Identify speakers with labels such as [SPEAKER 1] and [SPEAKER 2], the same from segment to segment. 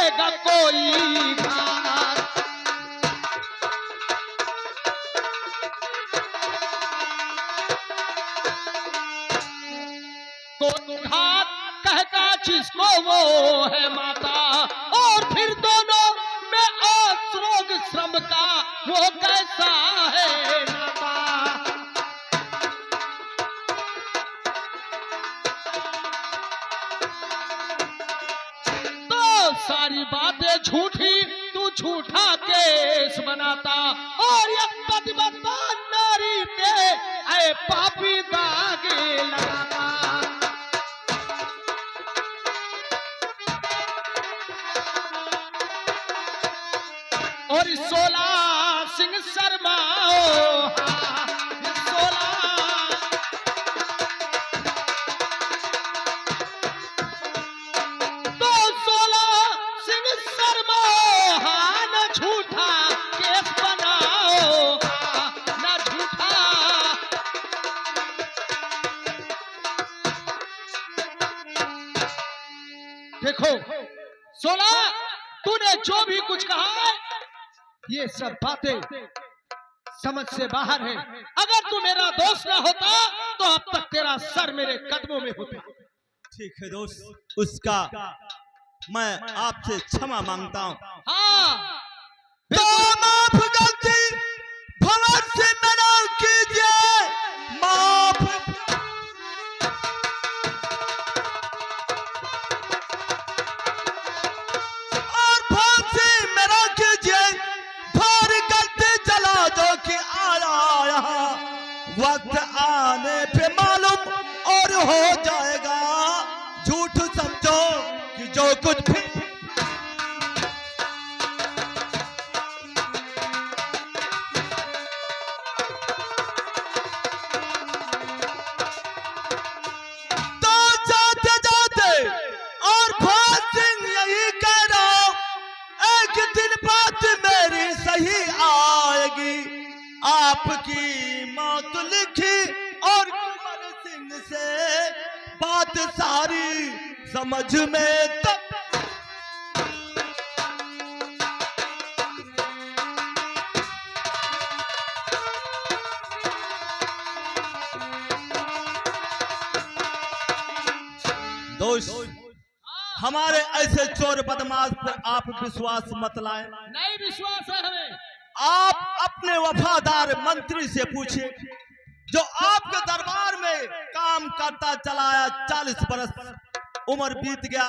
[SPEAKER 1] करेगा कोई घात। तो घात कहता जिसको वो है माता, और फिर दोनों में असरोग श्रम का वो कैसा है नाता। तो सारी बातें झूठी, तू झूठा केस बनाता, और ये पतिव्रता नारी पे ऐ पापी दागे लगाता। और 16 सिंह शर्मा तो 16 सिंह शर्मा न झूठा केस बनाओ, न झूठा। देखो 16 तूने जो भी कुछ कहा है ये सब बातें समझ से बाहर है। अगर तू मेरा दोस्त ना होता तो अब तक तेरा सर मेरे कदमों में होता।
[SPEAKER 2] ठीक है दोस्त, उसका मैं आपसे क्षमा मांगता हूँ।
[SPEAKER 1] हाँ
[SPEAKER 2] तो माफ गलती भवन से मना कीजिए, माफ। और भवन से मना कीजिए, भारी गलती जला दो कि आया यहाँ वक्त आने पे मालूम और हो जाएगा। झूठ समझो कि जो कुछ भी आपकी मौत लिखी, और कुंवर सिंह से बात सारी समझ में तब दोस्त, हमारे ऐसे चोर बदमाश पर आप विश्वास मत लाए।
[SPEAKER 1] नहीं विश्वास है हमें।
[SPEAKER 2] आप अपने वफादार मंत्री से पूछिए जो आपके दरबार में काम करता चलाया। 40 बरस उम्र बीत गया,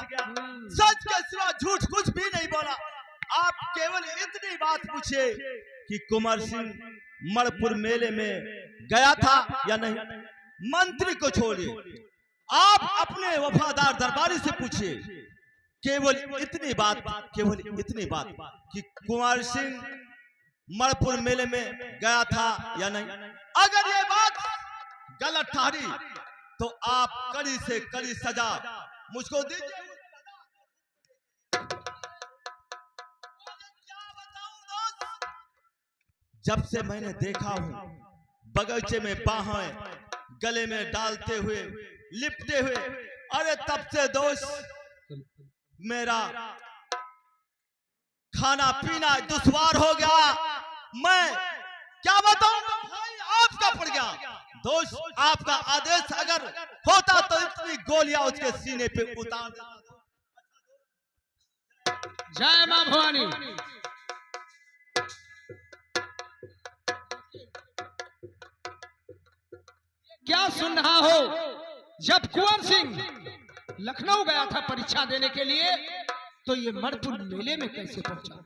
[SPEAKER 2] सच के सिवा झूठ कुछ भी नहीं बोला। आप केवल इतनी बात पूछिए कि कुंवर सिंह मणिपुर मेले में गया था या नहीं। मंत्री को छोड़िए, आप अपने वफादार दरबारी से पूछिए केवल इतनी बात कि कुंवर सिंह मणिपुर मेले में गया था या नहीं। अगर ये बात गलत ठहरी तो आप कड़ी से कड़ी सजा मुझको दीजिए। जब से मैंने देखा हूं बगीचे में बाहें गले में डालते हुए लिपटे हुए, अरे तब से दोस्त मेरा खाना पीना दुश्वार हो गया। मैं क्या बताऊं, भाई आपका पड़ गया। दोस्त, आपका आदेश अगर होता तो इतनी गोलियां उसके सीने पे उतार देता।
[SPEAKER 1] जय मां भवानी। क्या सुन रहा हो? जब कुंवर सिंह लखनऊ गया था परीक्षा देने के लिए तो ये मणिपुर मेले में कैसे पहुंचा?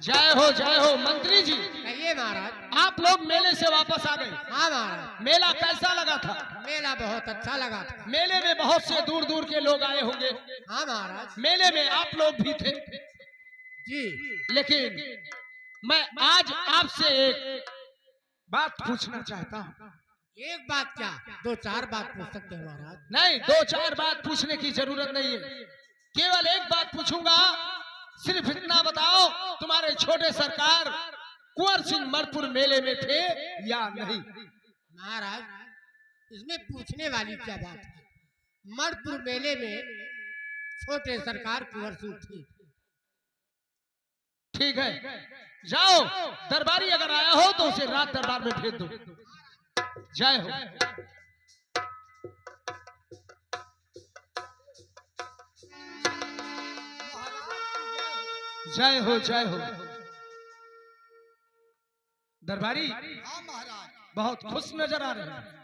[SPEAKER 1] जय हो मंत्री जी।
[SPEAKER 3] कहिए महाराज।
[SPEAKER 1] आप लोग मेले से वापस आ गए।
[SPEAKER 3] हाँ महाराज।
[SPEAKER 1] मेला कैसा लगा था?
[SPEAKER 3] मेला बहुत अच्छा लगा था।
[SPEAKER 1] मेले में बहुत से दूर दूर के लोग आए होंगे।
[SPEAKER 3] हाँ महाराज।
[SPEAKER 1] मेले में आप लोग भी थे
[SPEAKER 3] जी।
[SPEAKER 1] लेकिन मैं आज आपसे एक बात पूछना चाहता हूँ।
[SPEAKER 3] एक बात क्या, 2-4 बात पूछ सकते हैं महाराज।
[SPEAKER 1] नहीं, 2-4 बात पूछने की जरूरत नहीं है। केवल एक बात पूछूंगा, सिर्फ इतना बताओ, तुम्हारे छोटे सरकार कुंवर सिंह मणिपुर मेले में थे या नहीं?
[SPEAKER 3] महाराज, इसमें पूछने वाली क्या बात है? मणिपुर मेले में छोटे सरकार कुंवर सिंह थी।
[SPEAKER 1] ठीक है, जाओ, दरबारी अगर आया हो तो उसे रात दरबार में भेज दो। जय हो। जय हो, जय हो। दरबारी
[SPEAKER 4] हाँ महाराज।
[SPEAKER 1] बहुत खुश नजर आ रहे हैं।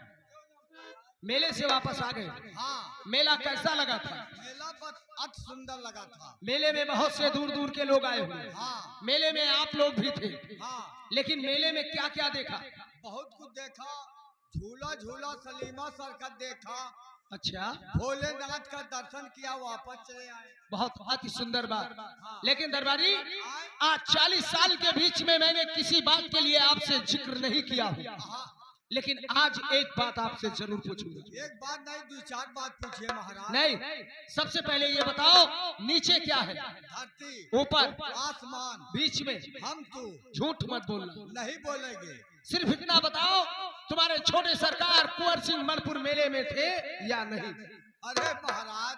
[SPEAKER 1] मेले से वापस आ गए।
[SPEAKER 4] हाँ,
[SPEAKER 1] मेला कैसा लगा था?
[SPEAKER 4] मेला बहुत अति सुंदर लगा था।
[SPEAKER 1] मेले में बहुत से दूर दूर के लोग आए हुए।
[SPEAKER 4] हाँ
[SPEAKER 1] मेले में आप लोग भी थे,
[SPEAKER 4] हाँ,
[SPEAKER 1] लेकिन मेले में क्या क्या देखा?
[SPEAKER 4] बहुत कुछ देखा। झूला झूला सलीमा सरकत देखा।
[SPEAKER 1] अच्छा,
[SPEAKER 4] भोलेनाथ का दर्शन किया, वापस चले आए।
[SPEAKER 1] बहुत अति सुंदर बात।
[SPEAKER 4] हाँ।
[SPEAKER 1] लेकिन दरबारी, आज 40 साल के बीच में मैंने किसी बात के लिए आपसे जिक्र नहीं किया हूँ,
[SPEAKER 4] हाँ,
[SPEAKER 1] लेकिन आज एक बात आपसे जरूर पूछूंगा।
[SPEAKER 4] एक बात नहीं, दो चार बात पूछिए महाराज।
[SPEAKER 1] नहीं, सबसे पहले ये बताओ, नीचे क्या है?
[SPEAKER 4] धरती,
[SPEAKER 1] ऊपर,
[SPEAKER 4] आसमान,
[SPEAKER 1] बीच में?
[SPEAKER 4] हम तू
[SPEAKER 1] झूठ मत बोलना,
[SPEAKER 4] नहीं बोलेंगे।
[SPEAKER 1] सिर्फ इतना बताओ, तुम्हारे छोटे सरकार कुंवर सिंह मनपुर मेले में थे या नहीं?
[SPEAKER 4] अरे महाराज,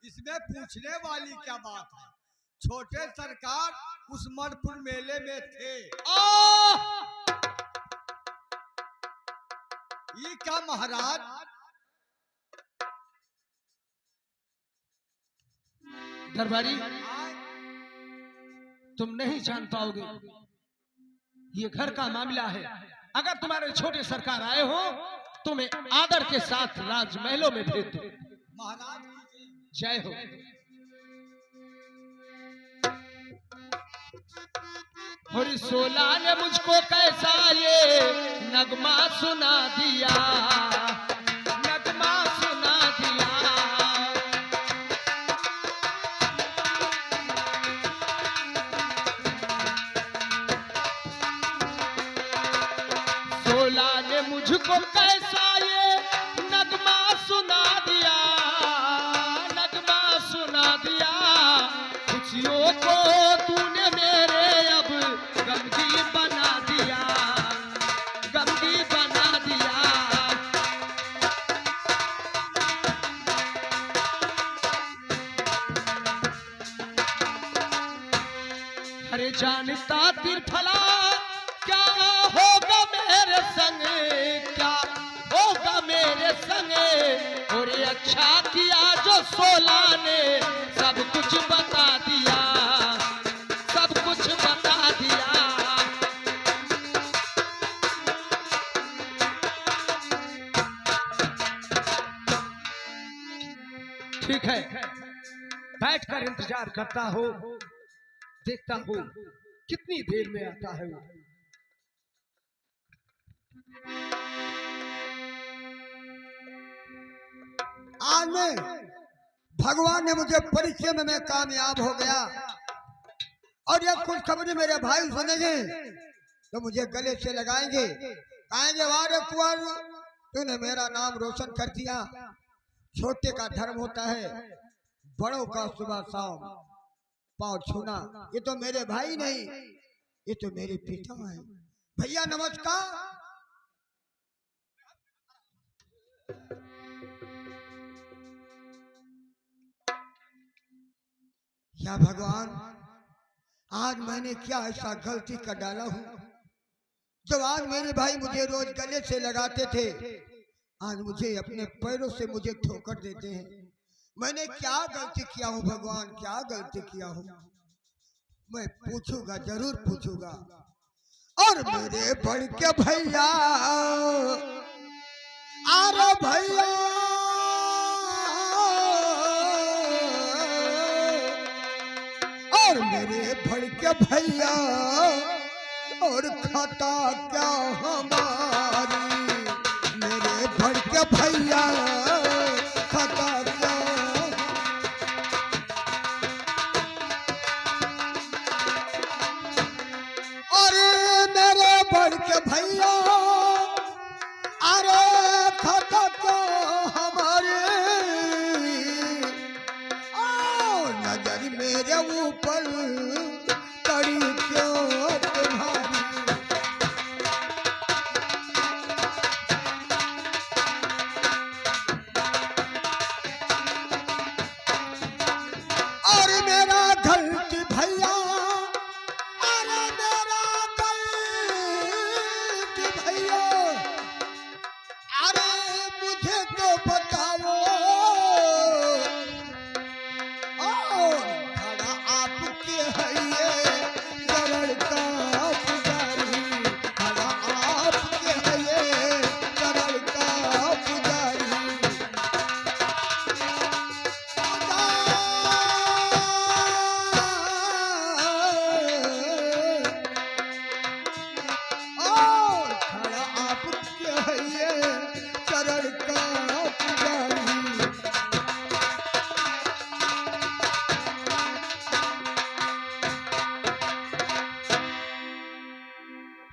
[SPEAKER 4] इसमें पूछने वाली क्या बात है? छोटे सरकार उस मनपुर मेले में थे। ये क्या महाराज?
[SPEAKER 1] दरबारी, तुम नहीं जान पाओगे, ये घर का मामला है। अगर तुम्हारे छोटे सरकार आए हो, तुम्हें आदर के साथ राजमहलों में भेज दो।
[SPEAKER 4] महाराज
[SPEAKER 1] जय हो। और सोला ने मुझको कैसा ये नगमा सुना दिया, नगमा सुना दिया। सोला ने मुझको कैसा ये नगमा सुना दिया, नगमा सुना दिया। खुशियों को तूने मेरे अब गमगी बना दिया, गमगी बना दिया। अरे जानता तिरफला क्या होगा मेरे संग, क्या होगा मेरे संग। और ये अच्छा किया जो सोला ने सब कुछ बता दिया, सब कुछ बता दिया। ठीक है, बैठकर इंतजार करता हो, देखता हूँ कितनी देर में आता है वो।
[SPEAKER 4] आज में भगवान ने मुझे परिचय में मैं कामयाब हो गया। और यह खुशखबरी मेरे भाई सुनेंगे तो मुझे गले से लगाएंगे, कहेंगे वाह रे कुंवर, तूने मेरा नाम रोशन कर दिया। छोटे का धर्म होता है बड़ों का सुबह शाम पांव छूना। ये तो मेरे भाई नहीं, ये तो मेरे पिता है। भैया नमस्कार। या भगवान, आज मैंने क्या ऐसा गलती कर डाला हूँ जब आज मेरे भाई मुझे रोज गले से लगाते थे, आज मुझे अपने पैरों से मुझे ठोकर देते हैं। मैंने क्या गलती किया हूँ भगवान, क्या गलती किया हूँ? मैं पूछूंगा, जरूर पूछूंगा। और मेरे बड़ के भैया, अरे भैया, और मेरे बड़ के भैया, और खाता क्या हमारी, मेरे बड़ के भैया खाता क्या। अरे मेरे बड़ के भैया, अरे खाता क्या हमारे, नजर मेरे ऊपर कड़ी क्यों तुम्हारी।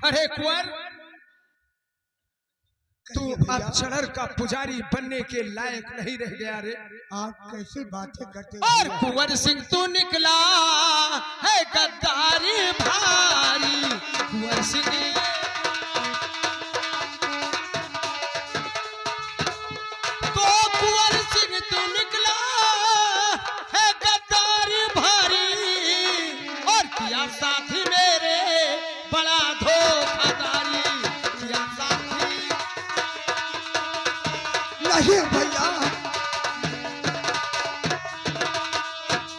[SPEAKER 1] अरे कुंवर, तू
[SPEAKER 4] कहिए
[SPEAKER 1] अब
[SPEAKER 4] भैया,
[SPEAKER 1] चढ़र का पुजारी बनने के लायक नहीं रह गया रे।
[SPEAKER 4] आप कैसी बातें करते हो
[SPEAKER 1] और
[SPEAKER 4] भैया?
[SPEAKER 1] कुंवर सिंह तू निकला है गद्दारी भारी। कुंवर सिंह तो कुंवर सिंह तू निकला है गद्दारी भारी, और किया साथी मेरे बड़ा धोखाधारी। किया साथी
[SPEAKER 4] नहीं भैया,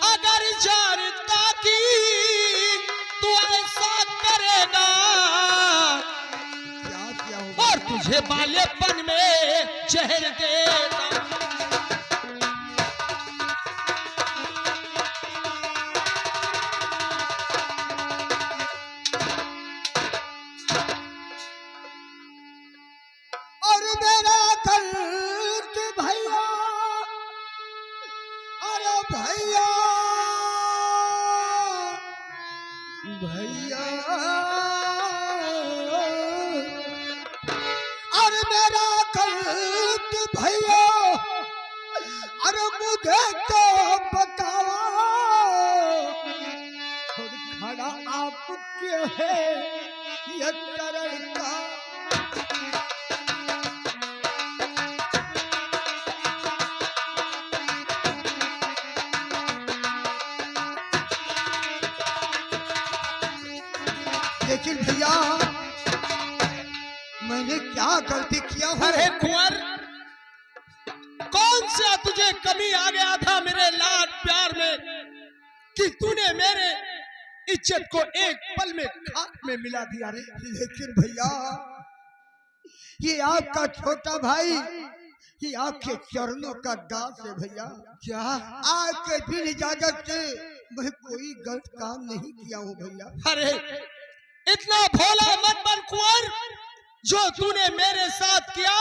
[SPEAKER 1] अगर जानता कि तू ऐसा करेगा,
[SPEAKER 4] क्या किया हो
[SPEAKER 1] और तुझे बाल्यपन में जहर देता।
[SPEAKER 4] और मेरा गलत भैया, अरे भैया भैया, अरे मेरा गलत भैया, अरे मुझे तो बताओ, और खड़ा आप क्यों है ये चरण का? लेकिन भैया, मैंने क्या गलती किया है?
[SPEAKER 1] अरे कुंवर, कौन सा तुझे कमी आ गया था मेरे लाड प्यार में कि तूने मेरे इज्जत को एक पल में खाक में मिला दिया रे।
[SPEAKER 4] लेकिन भैया, ये आपका छोटा भाई, ये आपके चरणों का दास है भैया।
[SPEAKER 1] क्या?
[SPEAKER 4] आपके बिन इजाजत से मैं कोई गलत काम नहीं किया हूँ भैया।
[SPEAKER 1] अरे इतना भोला मत बन कुंवर, जो तूने मेरे साथ किया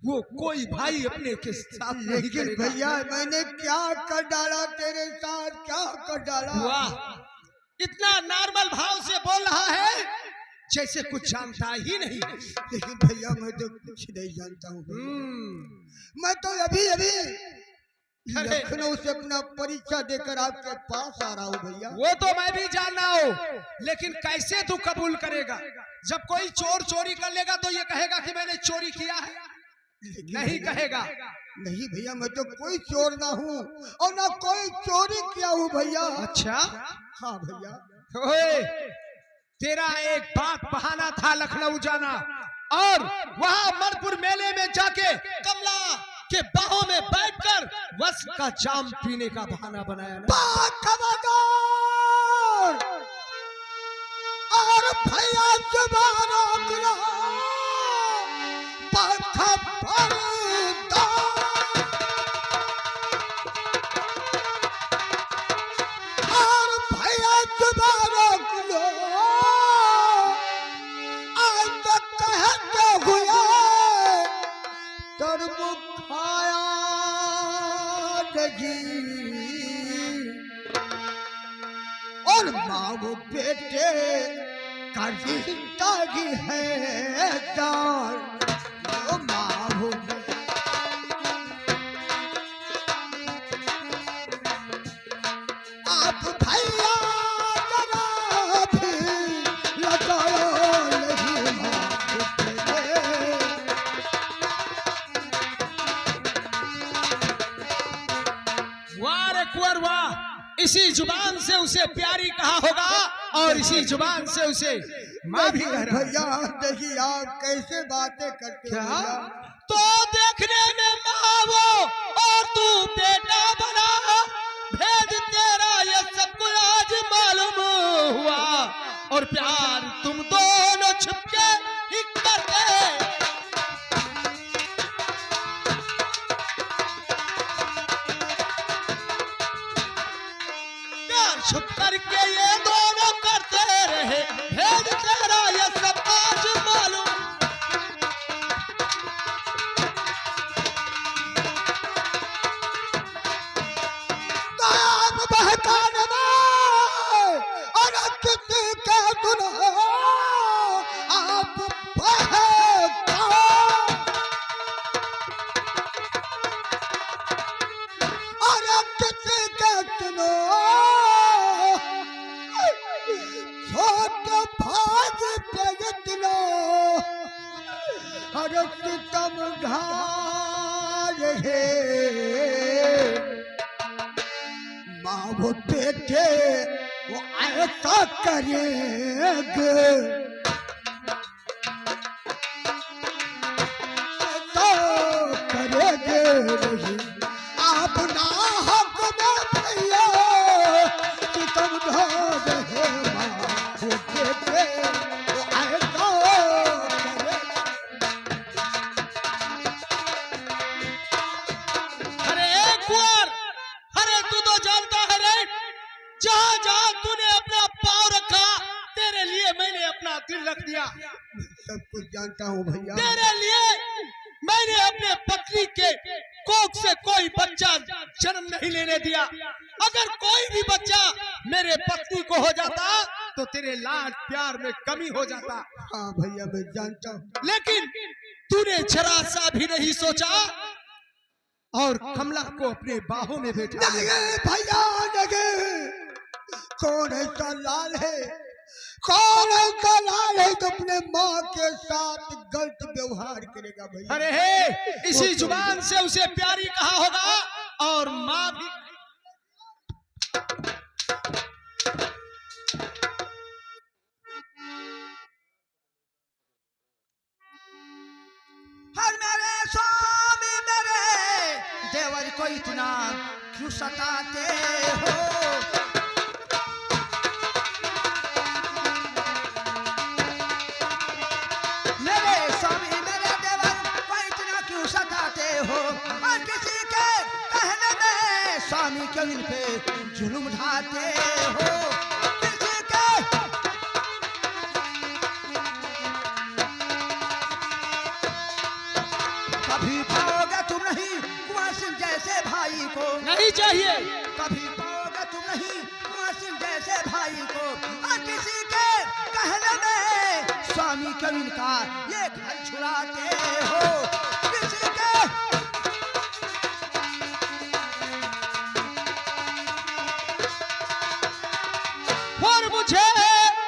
[SPEAKER 1] वो कोई भाई अपने के साथ नहीं
[SPEAKER 4] लेकिन
[SPEAKER 1] करेगा।
[SPEAKER 4] भैया, मैंने क्या कर डाला तेरे साथ, क्या कर डाला?
[SPEAKER 1] वाह, इतना नॉर्मल भाव से बोल रहा है जैसे कुछ जानता ही नहीं।
[SPEAKER 4] लेकिन भैया, मैं तो कुछ नहीं जानता हूँ भैया। मैं तो अभी अभी
[SPEAKER 1] अरे।
[SPEAKER 4] लखनऊ से अपना परीक्षा देकर आपके पास आ रहा हूँ भैया।
[SPEAKER 1] वो तो मैं भी जान रहा हूँ, लेकिन कैसे तू कबूल करेगा? जब कोई चोर चोरी कर लेगा तो ये कहेगा कि मैंने चोरी किया है?
[SPEAKER 4] लेकिन
[SPEAKER 1] नहीं
[SPEAKER 4] भैया,
[SPEAKER 1] कहेगा।
[SPEAKER 4] नहीं भैया, मैं तो कोई चोर ना हूँ और ना कोई चोरी किया हूँ भैया।
[SPEAKER 1] अच्छा,
[SPEAKER 4] हाँ भैया।
[SPEAKER 1] ओए, तेरा एक बात बहाना था लखनऊ जाना और वहाँ मनपुर मेले में जाके कमला के बाहों में बैठकर वस का जाम पीने का बहाना बनाया ना।
[SPEAKER 4] बात खबरदार! और भैया जुबान रोक लो, बात खबरदार! और भैया जुबान रोक लो, आज तक कहते हुए तरमुखाया नहीं, और माँ वो बेटे का रिश्ता ही है जान, वो माँ वो आप भैया जरा भी लगाओ नहीं माँ बेटे।
[SPEAKER 1] वाह रे कुंवर वाह, इसी जुबान से उसे प्यारी कहा होगा और इसी जुबान से उसे माँ भी कह रहा है।
[SPEAKER 4] भैया देखिए, आप कैसे बातें करते हो
[SPEAKER 1] क्या?
[SPEAKER 4] भैया?
[SPEAKER 1] तो देखने में माँ वो और तू बेटा बना, भेद तेरा ये सबको आज मालूम हुआ, और प्यार तुम दोनों छुपके ही करते। प्यार छुप करके ये दोनों करते रहे, भेद तेरा ये सब आज मालूम।
[SPEAKER 4] आप बहकाने में और किसी के गुनाह अरे सितम ढार है माँ वो बेटे वो ऐसा करेंगे तो करेंगे नहीं आप ना हक में भैया सितम ढार है माँ वो बेटे वो ऐसा करेंगे।
[SPEAKER 1] अरे कुंवर, अरे तू तो जानता है रे, जहाँ जहाँ तूने अपना पाँव रखा तेरे लिए मैंने अपना दिल रख दिया।
[SPEAKER 4] सब कुछ जानता हूँ भैया।
[SPEAKER 1] तेरे लिए मैंने अपने पत्नी के कोख से कोई बच्चा जन्म नहीं लेने दिया। अगर कोई भी बच्चा मेरे पत्नी को हो जाता तो तेरे लाड प्यार में कमी हो जाता।
[SPEAKER 4] हाँ भैया मैं जानता हूँ।
[SPEAKER 1] लेकिन तूने जरा सा भी नहीं सोचा और कमला को अपने बाहों में बैठा लिया।
[SPEAKER 4] नहीं भैया नहीं, कौन ऐसा लाल है, कौन ऐसा लाल है तो अपने माँ के साथ गलत व्यवहार करेगा भैया।
[SPEAKER 1] अरे हे, इसी जुबान से उसे प्यारी कहा होगा और माँ भी।
[SPEAKER 5] हर मेरे स्वामी मेरे देवर को इतना क्यों सताते हो। मेरे स्वामी मेरे देवर को इतना क्यों सताते हो। और किसी के कहने में स्वामी क्यों इन पे जुल्म ढाते हो। किसी के कभी पाओगे तुम नहीं कुंवर सिंह जैसे भाई को।
[SPEAKER 1] नहीं चाहिए।
[SPEAKER 5] कभी पाओगे तुम नहीं कुंवर सिंह जैसे भाई को। और किसी के कहने में स्वामी क्यों इनका ये घर छुड़ाते हो। किसी के
[SPEAKER 1] और मुझे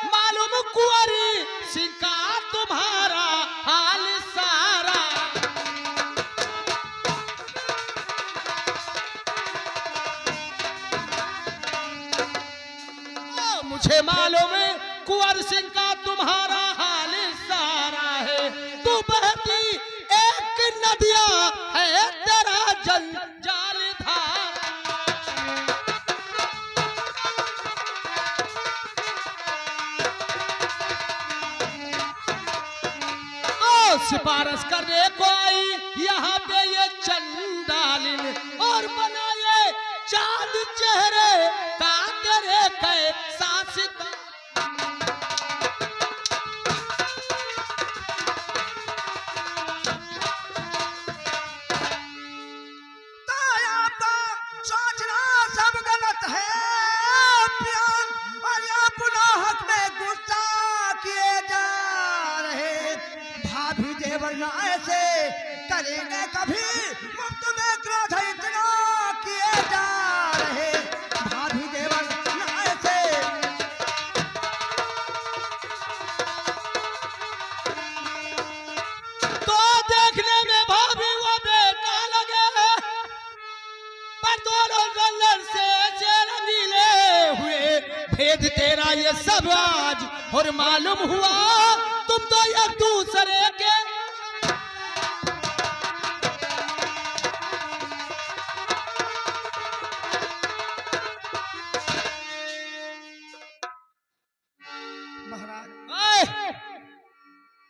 [SPEAKER 1] मालूम कुंवरी सिंह का तुम्हारा हाल सारा। मुझे मालूम है कुंवर सिंह का तुम्हारा हाल सारा है। तू बहती एक नदिया है तेरा जंजाल धारा। सिफारिश करने को आई यहाँ पे ये चंडालिन और बनाए चांद चेहरे का तेरे कैसा सितारा।
[SPEAKER 5] आपका सोचना सब गलत है प्यार। और ये अपना हक में गुस्सा किए जा रहे। भाभी देवर ना ऐसे करेंगे कभी। मुफ्त में क्रोध इतना किए जा रहे। भाभी देवर ना ऐसे
[SPEAKER 1] तो देखने में भाभी वो बेटा लगे, पर दोनों नजर से रंगीले हुए। भेद तेरा ये सब आज और मालूम हुआ। तुम तो एक दूसरे के
[SPEAKER 5] महाराज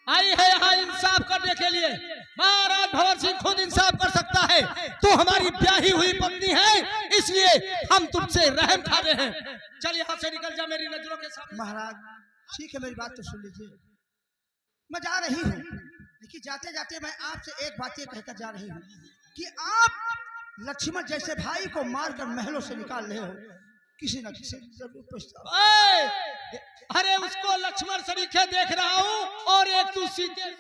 [SPEAKER 1] आई है यहाँ इंसाफ करने के लिए। महाराज भंवर सिंह खुद इंसाफ कर सकता है। तो हमारी ब्याही हुई पत्नी है, इसलिए हम तुमसे रहम खा रहे हैं। चल यहाँ से निकल जा मेरी नजरों के सामने।
[SPEAKER 5] महाराज ठीक है मेरी बात तो सुन लीजिए। मैं जा रही हूँ, लेकिन जाते जाते मैं आपसे एक बात ये कहकर जा रही हूँ कि आप लक्ष्मण जैसे भाई को मारकर महलों से निकाल रहे हो। किसी न किसी जरूर पछताओ।
[SPEAKER 1] अरे उसको लक्ष्मण सरीखे देख रहा हूँ और एक तू सीधे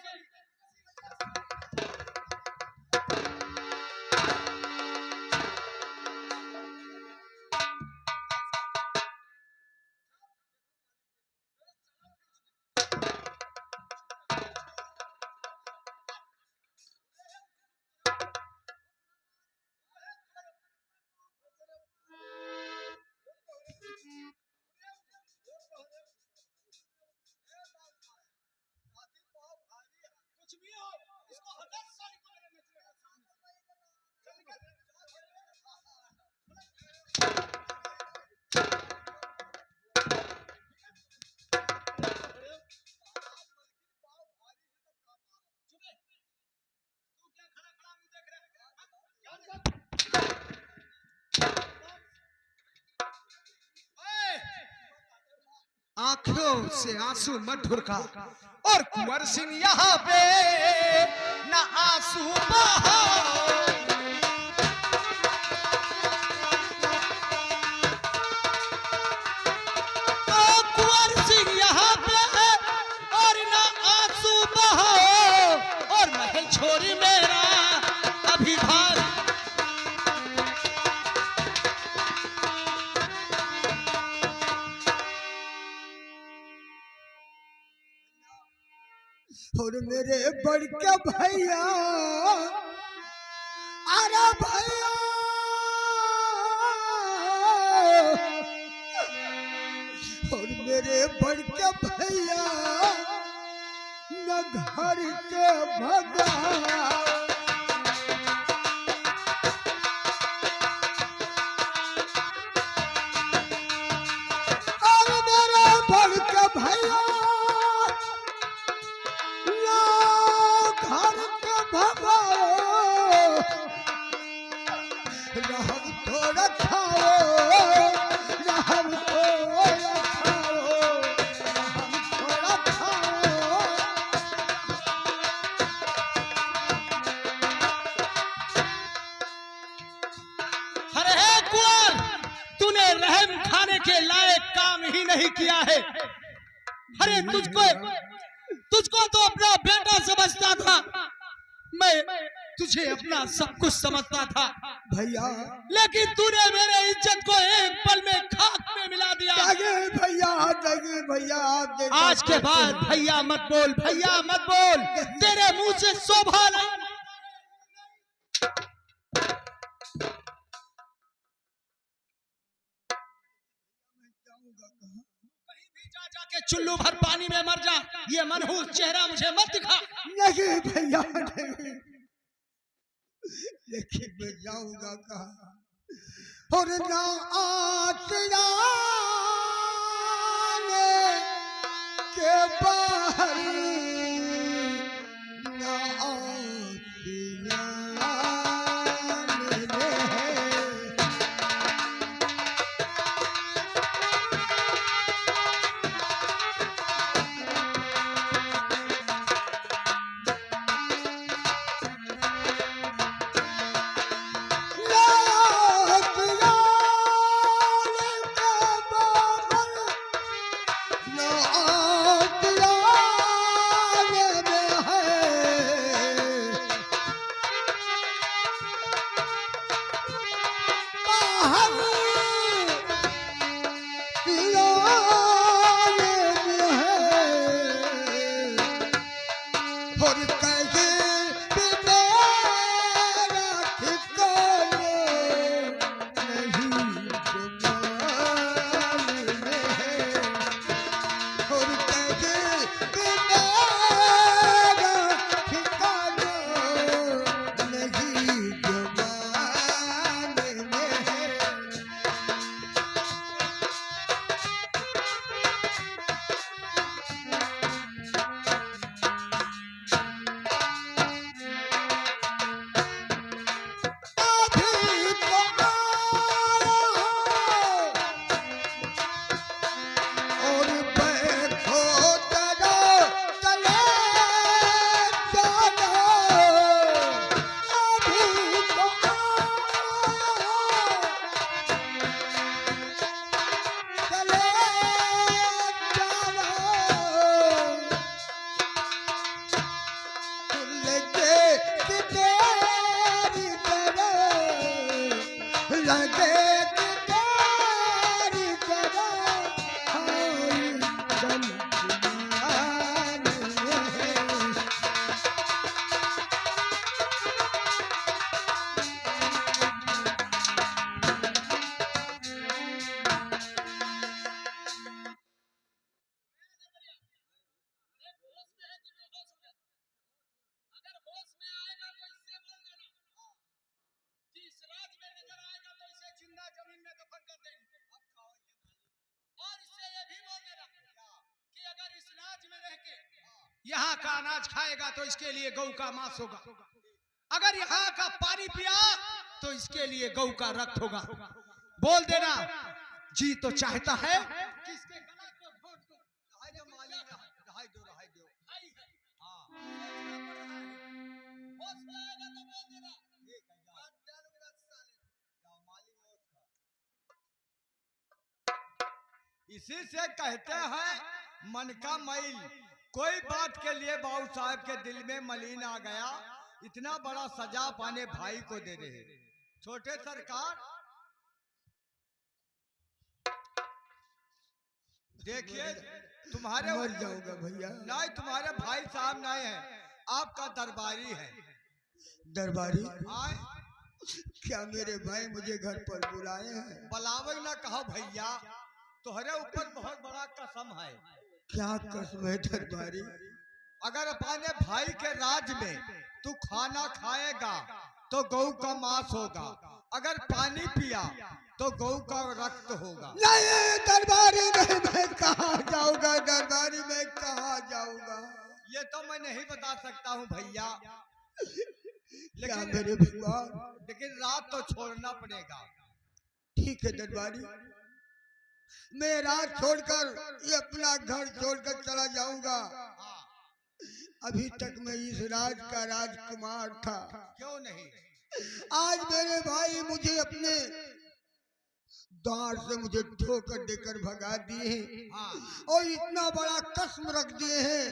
[SPEAKER 1] आंखों से आंसू मत ढुरका। और कुंवर सिंह यहाँ पे ना आंसू बहाओ। ओ कुंवर सिंह यहाँ पे और ना आंसू बहाओ। और महल छोरी मेरा अभिभार।
[SPEAKER 4] और मेरे बड़के भैया, अरे भैया, और मेरे बड़के भैया न घर के भगा। और मेरे बड़के भैया घर के भगाओ, रहम थोड़ा खाओ, रहम थोड़ा खाओ, रहम थोड़ा खाओ।
[SPEAKER 1] अरे हे कुंवर, तूने रहम खाने के लायक काम ही नहीं किया है। अरे तुझको तो अपना बेटा समझता था। मैं तुझे अपना सब कुछ समझता था
[SPEAKER 4] भैया,
[SPEAKER 1] लेकिन तूने मेरे इज्जत को एक पल में खाक में मिला दिया।
[SPEAKER 4] दगे भैया, आप देखो।
[SPEAKER 1] आज के बाद भैया मत बोल, भैया मत बोल। तेरे मुंह से शोभा नहीं। कहीं भी जा जाके चुल्लू भर पानी में मर जा। ये मनहूस चेहरा मुझे मत दिखा।
[SPEAKER 4] नहीं भैया, नहीं, लेकिन मैं जाऊंगा कहाँ? और ना आसराने के बाहर, ना आसराने में।
[SPEAKER 1] यहाँ का अनाज खाएगा तो इसके लिए गऊ का मांस होगा। अगर यहाँ का पानी पिया तो इसके लिए गऊ का रक्त होगा। बोल देना जी तो चाहता है कि इसके गला को घोट
[SPEAKER 4] इसी से कहते हैं मन का मैल। कोई बात के लिए बाबू साहब के दिल में मलिन आ गया, इतना बड़ा सजा पाने भाई को दे रहे। छोटे सरकार देखिए, तुम्हारे
[SPEAKER 5] मर जाऊंगा भैया।
[SPEAKER 4] नहीं, तुम्हारे भाई साहब नहीं है, आपका दरबारी है।
[SPEAKER 5] दरबारी
[SPEAKER 4] आए
[SPEAKER 5] क्या मेरे भाई मुझे घर पर बुलाए हैं?
[SPEAKER 4] बलावे ना कहो भैया, तुम्हारे ऊपर बहुत बड़ा कसम है।
[SPEAKER 5] क्या कसम है दरबारी?
[SPEAKER 4] अगर अपने भाई के राज में तू खाना खाएगा तो गौ का मांस होगा, अगर पानी पिया तो गौ का रक्त होगा।
[SPEAKER 5] नहीं दरबारी नहीं, मैं कहाँ जाऊंगा दरबारी, मैं कहाँ जाऊंगा?
[SPEAKER 4] ये तो मैं नहीं बता सकता हूँ भैया,
[SPEAKER 5] क्या
[SPEAKER 4] लेकिन
[SPEAKER 5] मेरे भगवान?
[SPEAKER 4] लेकिन रात तो छोड़ना पड़ेगा।
[SPEAKER 5] ठीक है दरबारी, मैं रात छोड़कर ये अपना घर छोड़कर चला जाऊंगा।
[SPEAKER 4] हाँ,
[SPEAKER 5] अभी तक मैं इस राज का राजकुमार था,
[SPEAKER 4] क्यों नहीं?
[SPEAKER 5] आज मेरे भाई मुझे अपने द्वार से मुझे ठोकर देकर भगा दिए हैं
[SPEAKER 4] हाँ,
[SPEAKER 5] और इतना बड़ा कसम रख दिए हैं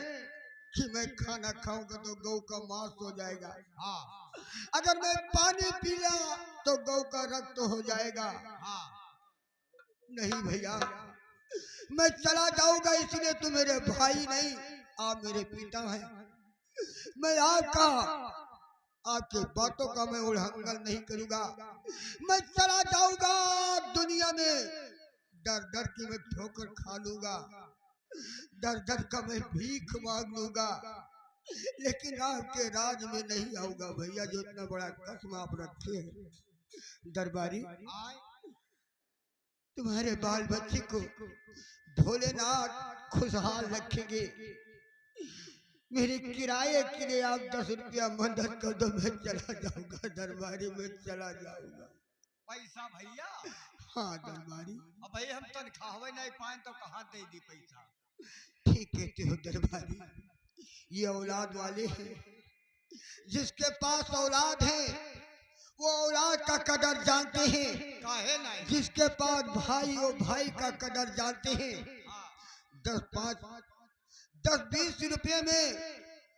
[SPEAKER 5] कि मैं खाना खाऊंगा तो गौ का मांस हो जाएगा,
[SPEAKER 4] हाँ,
[SPEAKER 5] अगर मैं पानी पी लिया तो गौ का रक्त हो जाएगा।
[SPEAKER 4] हाँ।
[SPEAKER 5] नहीं भैया, मैं चला जाऊंगा, इसलिए तू मेरे भाई नहीं, आप मेरे पिता हैं। मैं आपके बातों का मैं उल्लंघन नहीं करूंगा। मैं चला जाऊंगा दुनिया में, डर डर की मैं ठोकर खा लूंगा, डर डर का मैं भीख मांग लूंगा, लेकिन आपके राज में नहीं आऊंगा भैया, जो इतना बड़ा कसम आप रखे हैं। दरबारी,
[SPEAKER 4] आए
[SPEAKER 5] तुम्हारे बाल बच्चे को भोलेनाथ खुशहाल रखेंगे। मेरे किराए के लिए आप 10 रुपया मदद कर दो, मैं चला जाऊंगा दरबारी, में चला जाऊंगा।
[SPEAKER 4] पैसा भैया?
[SPEAKER 5] हाँ दरबारी।
[SPEAKER 4] अब भाई हम तनख्वाह नहीं पाए तो कहाँ दे दी पैसा?
[SPEAKER 5] ठीक कहते हो दरबारी, ये औलाद वाले हैं, जिसके पास औलाद है वो औलाद का कदर जानते हैं,
[SPEAKER 4] काहे नहीं?
[SPEAKER 5] जिसके पास भाई वो भाई का कदर जानते हैं।
[SPEAKER 4] हाँ,
[SPEAKER 5] 10-20 रुपये में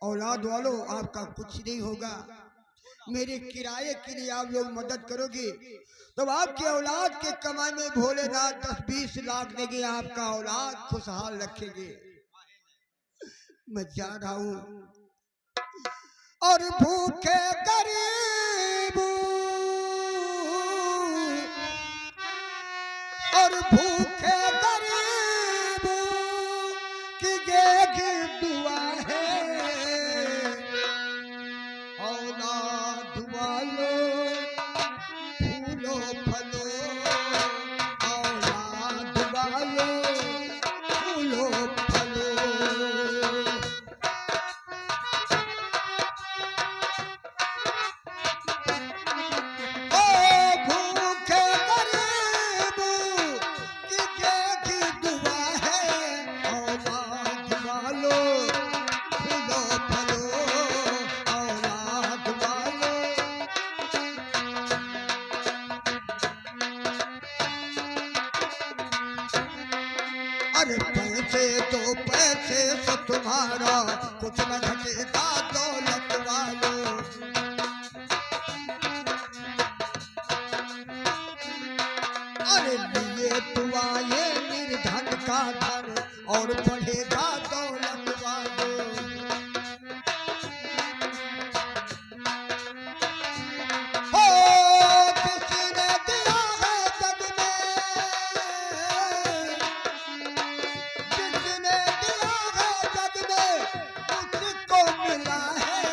[SPEAKER 5] औलाद वालों आपका कुछ नहीं होगा। मेरे किराए के लिए आप लोग मदद करोगे तो आपके औलाद के कमाई में भोलेनाथ 10-20 लाख देंगे, आपका औलाद खुशहाल रखेंगे। मैं जा रहा हूँ और भूखे गरीब और भूखे गरीब की एक दुआ है, औलाद वालों फूलो फलो, औलाद वालों फूलो फलो। भूखे गरीब की एक दुआ है, औलाद वालों फूलो फलो, औलाद वालों। अरे पैसे तो पैसे से तुम्हारा कुछ न घटेगा दौलत वालों। अरे लिए तू आए निर्धन का धन और बढ़ेगा दौलत वालों। हो किसी ने दिया है जग में, जिसने दिया है जग में उसको मिला है,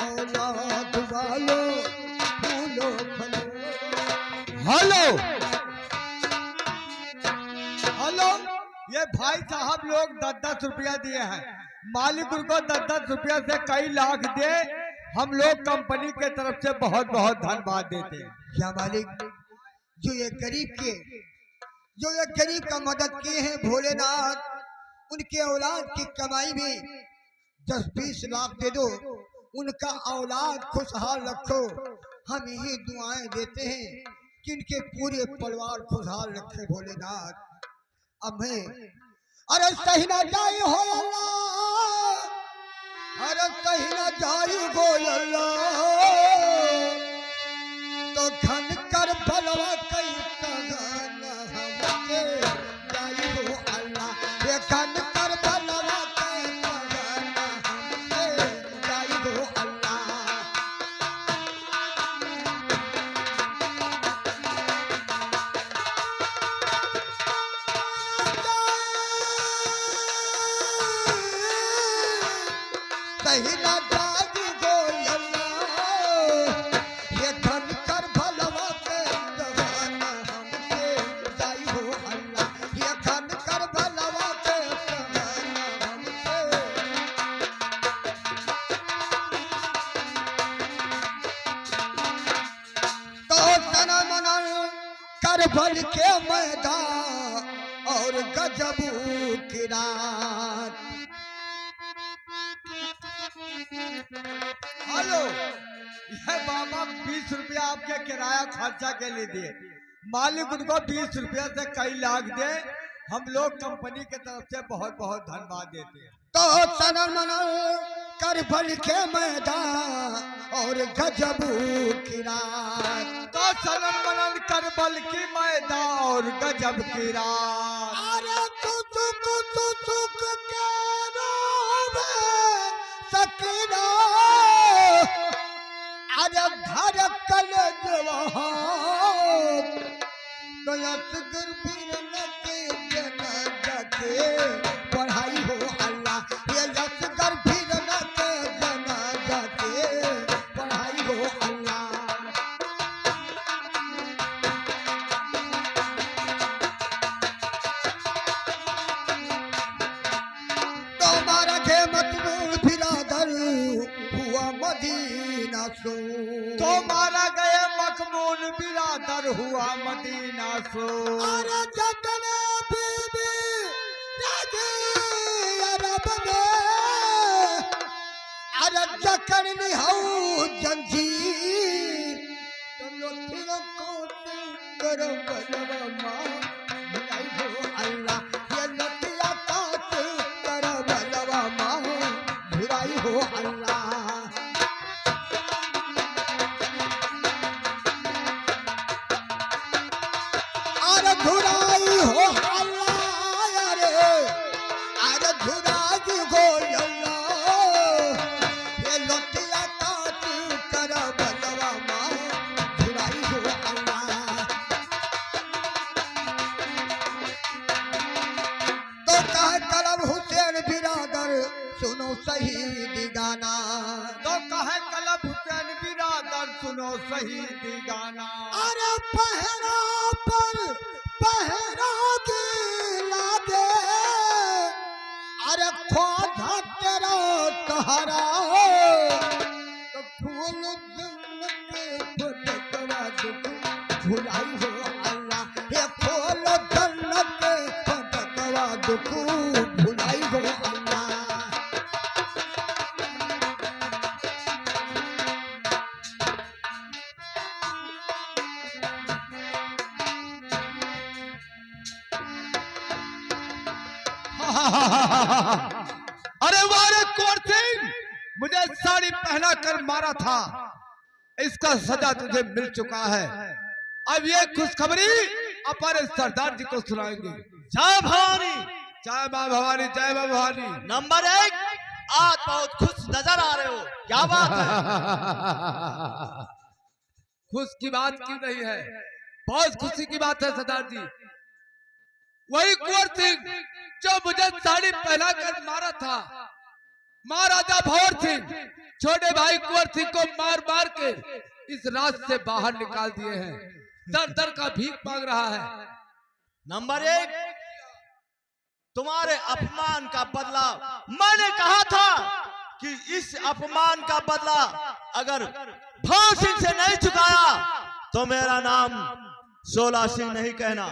[SPEAKER 5] औलाद वालों फूलो फलो।
[SPEAKER 4] हेलो हेलो, ये भाई साहब लोग 10-10 रुपया दिए हैं, मालिक उनको 10-10 रुपया से कई लाख दे, हम लोग कंपनी के तरफ से बहुत बहुत धन्यवाद देते हैं।
[SPEAKER 5] क्या मालिक, जो ये गरीब का मदद किए हैं भोलेनाथ, उनके औलाद की कमाई में 10-20 लाख दे दो, उनका औलाद खुशहाल रखो। हम यही दुआएं देते हैं कि इनके पूरे परिवार खुशहाल रखे भोलेनाथ।
[SPEAKER 4] अब मैं अरे सही ना जाई हो अल्लाह, अरे सही ना जाई हो अल्लाह, तो घन कर बलवा कई सगन हमके जाई हो अल्लाह, ये घन कर बलवा कई सगन हमके जाई हो अल्लाह। सही ना जागी गो अल्लाह, ये धन कर भलवा के जवान हमके जाई हो अल्लाह, ये धन कर भलवा के जवान हमके। तो तना मना कर भल के मैदान और गजबू की रात।
[SPEAKER 5] हेलो, ये बाबा 20 रुपया आपके किराया खर्चा के लिए दिए, मालिक उनको 20 रुपया से कई लाख दे, हम लोग कंपनी के तरफ से बहुत बहुत धन्यवाद देते हैं।
[SPEAKER 4] तो तन मन कर भल के मैदान और गजबू की रात।
[SPEAKER 5] तो सनन मनन कर बल की मैदान और गजब की रात।
[SPEAKER 4] अरे तू चुक के रोवे सकीना, अरे घर कल जवान, तो असगर फिर न के जनाजा के पढ़ाई हो अल्लाह, ये असगर फिर न के जनाजा के पढ़ाई हो अल्लाह। तुम्हारा के मतबूल बिरादर हुआ मदीना सो,
[SPEAKER 5] तो मारा गए मखमूल बिरादर हुआ मदीना सो।
[SPEAKER 4] अरे जतने बीबी राजी अरब में, अरे जकड़नी हूँ जंजीर, तुम लोग फिर को करो बलवा माँ भुलाई हो अल्लाह, ये लतिया काट करो बलवा माँ भुलाई हो अल्लाह। अरे धुराई हो अल्लाह, अरे धुराई हो अल्लाह, ये लतिया काट कर बलवा माँ धुराई हो अल्लाह। तो कह कलम हुसैन बिरादर सुनो शहीदी गाना,
[SPEAKER 5] तो कहे कलब हुसैन बिरादर सुनो शहीदी गाना।
[SPEAKER 4] अरे पहरा पर पहरा के लागे, अरे ख्वाजा तेरा सहारा, तो फूल के फटकवा दुख भुलाई हो अल्लाह, ये फूल के फटकवा दुख भुलाई हो अल्लाह।
[SPEAKER 2] अरे वारे कुंवर सिंह, मुझे साड़ी पहना कर मारा था, इसका सजा तुझे मिल चुका है। अब ये खुशखबरी हमारे सरदार जी को सुनाएंगे।
[SPEAKER 6] जय भवानी।
[SPEAKER 2] जय मां भवानी, जय मां भवानी।
[SPEAKER 6] नंबर 1, आज बहुत खुश नजर आ रहे हो, क्या बात है?
[SPEAKER 2] खुश की बात क्यों नहीं है, बहुत खुशी की बात है सरदार जी। वही कुंवर सिंह जो मुझे साड़ी पहना कर मारा था, महाराजा भंवर सिंह छोटे भाई कुंवर सिंह को मार मार के इस राज से बाहर निकाल दिए हैं, दर दर का भीख मांग रहा है।
[SPEAKER 6] नंबर 1, तुम्हारे अपमान का बदला मैंने कहा था कि इस अपमान का बदला अगर भंवर सिंह से नहीं चुकाया तो मेरा नाम 16 सिंह नहीं कहना।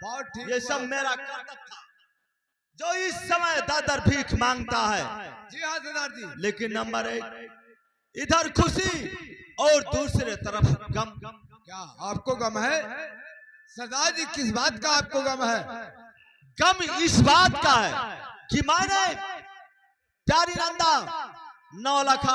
[SPEAKER 2] बहुत ठीक,
[SPEAKER 6] ये सब मेरा कर्तव्य था, जो इस समय दर दर भीख मांगता है।
[SPEAKER 2] जी हाँ सरदार जी।
[SPEAKER 6] लेकिन नंबर 1, इधर खुशी और दूसरे तरफ गम।
[SPEAKER 2] क्या आपको गम है सरदार जी? किस बात का आपको गम है?
[SPEAKER 6] गम इस बात का है कि मैंने प्यारी नंदा 9 लाख